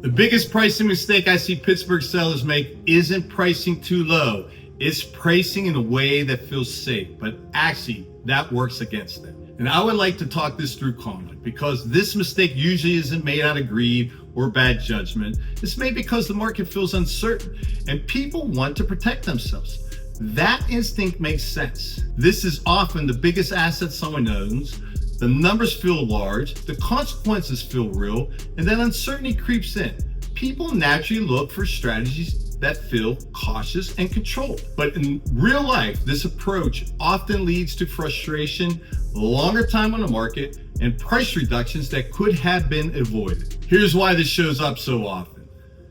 The biggest pricing mistake I see Pittsburgh sellers make isn't pricing too low. It's pricing in a way that feels safe, but actually that works against them. And I would like to talk this through calmly because this mistake usually isn't made out of greed or bad judgment. It's made because the market feels uncertain and people want to protect themselves. That instinct makes sense. This is often the biggest asset someone owns. The numbers feel large, the consequences feel real, and then uncertainty creeps in. People naturally look for strategies that feel cautious and controlled. But in real life, this approach often leads to frustration, longer time on the market, and price reductions that could have been avoided. Here's why this shows up so often.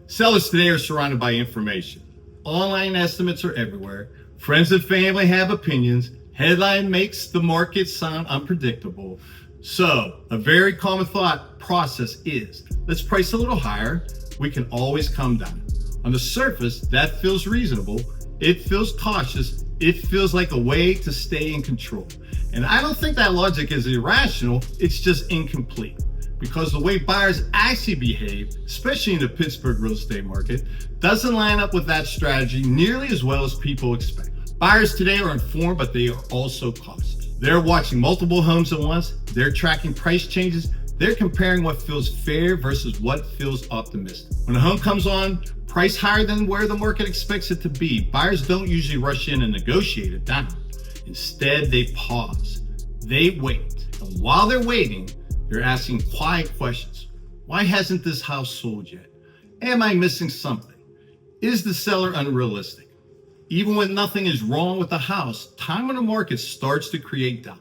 Sellers today are surrounded by information. Online estimates are everywhere. Friends and family have opinions. Headline makes the market sound unpredictable. So a very common thought process is, let's price a little higher. We can always come down. On the surface, that feels reasonable. It feels cautious. It feels like a way to stay in control. And I don't think that logic is irrational. It's just incomplete. Because the way buyers actually behave, especially in the Pittsburgh real estate market, doesn't line up with that strategy nearly as well as people expect. Buyers today are informed, but they are also cautious. They're watching multiple homes at once. They're tracking price changes. They're comparing what feels fair versus what feels optimistic. When a home comes on, price higher than where the market expects it to be, buyers don't usually rush in and negotiate it down. Instead, they pause. They wait. And while they're waiting, they're asking quiet questions. Why hasn't this house sold yet? Am I missing something? Is the seller unrealistic? Even when nothing is wrong with the house, time on the market starts to create doubt.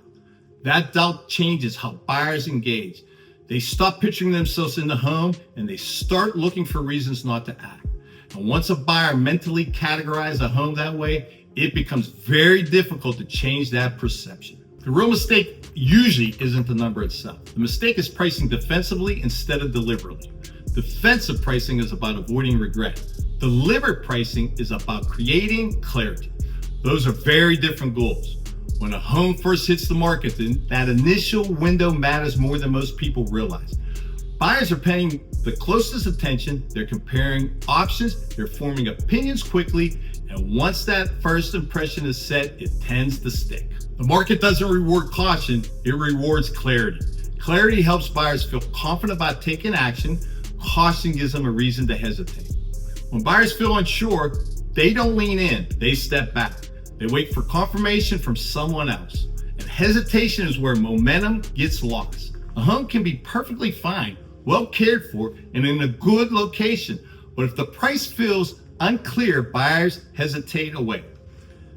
That doubt changes how buyers engage. They stop picturing themselves in the home and they start looking for reasons not to act. And once a buyer mentally categorizes a home that way, it becomes very difficult to change that perception. The real mistake usually isn't the number itself. The mistake is pricing defensively instead of deliberately. Defensive pricing is about avoiding regret. Deliberate pricing is about creating clarity. Those are very different goals. When a home first hits the market, that initial window matters more than most people realize. Buyers are paying the closest attention. They're comparing options. They're forming opinions quickly. And once that first impression is set, it tends to stick. The market doesn't reward caution. It rewards clarity. Clarity helps buyers feel confident about taking action. Caution gives them a reason to hesitate. When buyers feel unsure, they don't lean in, they step back. They wait for confirmation from someone else. And hesitation is where momentum gets lost. A home can be perfectly fine, well cared for, and in a good location. But if the price feels unclear, buyers hesitate away.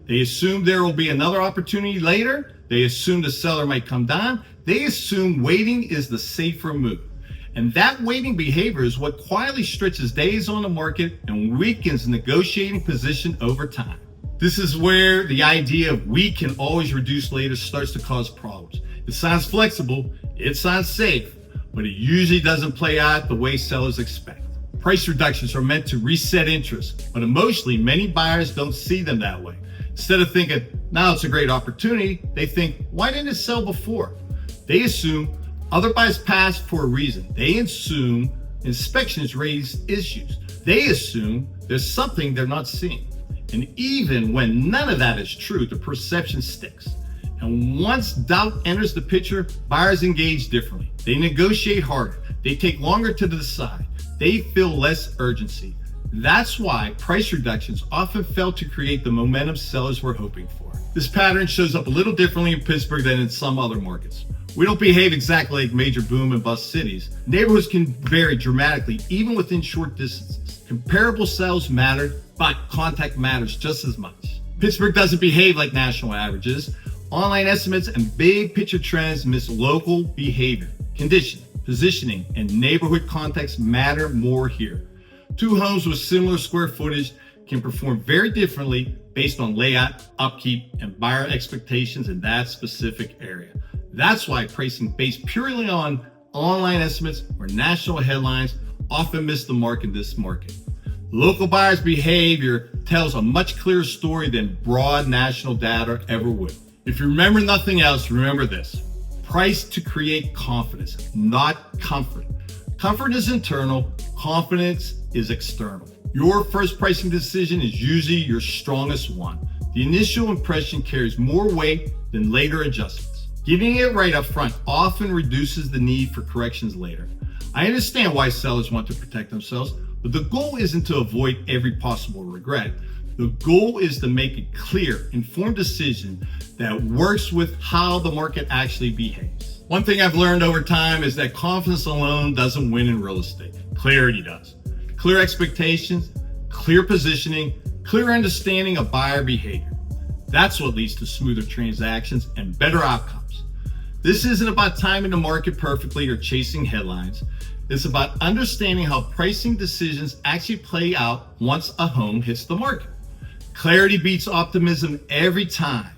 They assume there will be another opportunity later. They assume the seller might come down. They assume waiting is the safer move. And that waiting behavior is what quietly stretches days on the market and weakens negotiating position over time. This is where the idea of we can always reduce later starts to cause problems. It sounds flexible, it sounds safe, but it usually doesn't play out the way sellers expect. Price reductions are meant to reset interest, but emotionally, many buyers don't see them that way. Instead of thinking, now it's a great opportunity, they think, why didn't it sell before? They assume other buyers passed for a reason. They assume inspections raise issues. They assume there's something they're not seeing. And even when none of that is true, the perception sticks. And once doubt enters the picture, buyers engage differently. They negotiate harder. They take longer to decide. They feel less urgency. That's why price reductions often fail to create the momentum sellers were hoping for. This pattern shows up a little differently in Pittsburgh than in some other markets. We don't behave exactly like major boom and bust cities. Neighborhoods can vary dramatically, even within short distances. Comparable sales matter, but contact matters just as much. Pittsburgh doesn't behave like national averages. Online estimates and big picture trends miss local behavior. Condition, positioning, and neighborhood context matter more here. Two homes with similar square footage can perform very differently based on layout, upkeep, and buyer expectations in that specific area. That's why pricing based purely on online estimates or national headlines often miss the mark in this market. Local buyers' behavior tells a much clearer story than broad national data ever will. If you remember nothing else, remember this. Price to create confidence, not comfort. Comfort is internal, confidence is external. Your first pricing decision is usually your strongest one. The initial impression carries more weight than later adjustments. Getting it right up front often reduces the need for corrections later. I understand why sellers want to protect themselves, but the goal isn't to avoid every possible regret. The goal is to make a clear, informed decision that works with how the market actually behaves. One thing I've learned over time is that confidence alone doesn't win in real estate. Clarity does. Clear expectations, clear positioning, clear understanding of buyer behavior. That's what leads to smoother transactions and better outcomes. This isn't about timing the market perfectly or chasing headlines. It's about understanding how pricing decisions actually play out once a home hits the market. Clarity beats optimism every time.